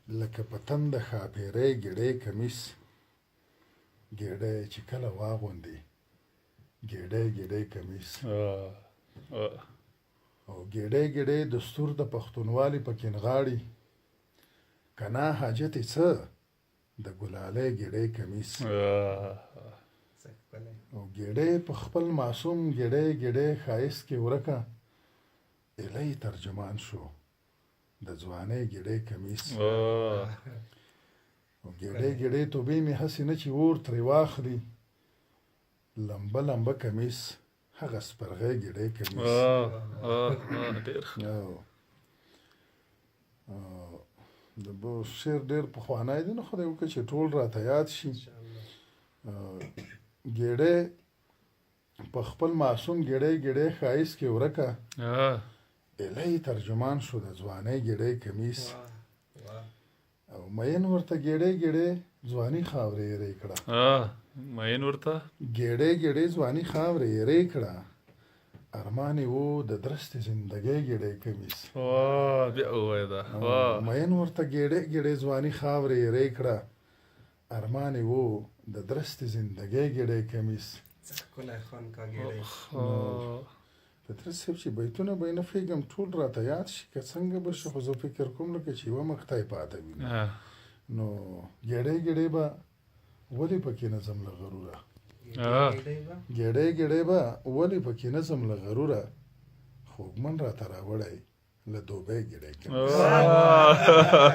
لکه په تنده ښاپېرۍ ګېډۍ کمیس ګېډۍ چې کله واغوندي ګېډۍ ګېډۍ کمیس او ګېډۍ ګېډۍ دستور د پښتونوالي پکې نغاړي کنا حاجت یې څه د ګلالۍ ګېډۍ کمیس او ګېډۍ په خپل معصوم ګېډۍ ګېډۍ ښایست کې ورکه ایلی ترجمان شو د ځوانۍ ګېډۍ کمیس او ګېډۍ ګېډۍ توبې مې هسې نه چې اور ترې واخلي لمبه لمبه کمیس هغه سپرغۍ ګېډۍ کمیس د شعر ډېر پخوانی دی نو خدای وکړه چې ټول راته یاد شي ګېډۍ په خپل معصوم ګېډۍ ګېډۍ ښایست کې ورکه ایلی ترجمان شو د ځوانۍ ګېډۍ کمیس او مین ورته ګېډۍ ګېډۍ ځواني خاورې ایرې کړه مین ورته ګېډۍ ګېډۍ ځواني خاورې ایرې کړه ارمان یې و د درستې زندګۍ ګېډۍ کمیس بیا ووایه دا مین ورته ګېډۍ ګېډۍ ځواني خاورې ایرې کړه ارمان یې و د درستې زندګۍ ګېډۍ کمیس پطرس صاحب چې بیتونه به یې نه پوهېږم ټول راته یاد شي که څنګه به شي خو زه فکر کوم لکه چې یوه مقطع یې پاته وي نو ګېډۍ ګېډۍ به ولې پکې نظم له غروره ګېډۍ ګېډۍ به ولې پکې نظم له غروره خوږمن راته راوړی له دوبۍ ګېډۍ کمیس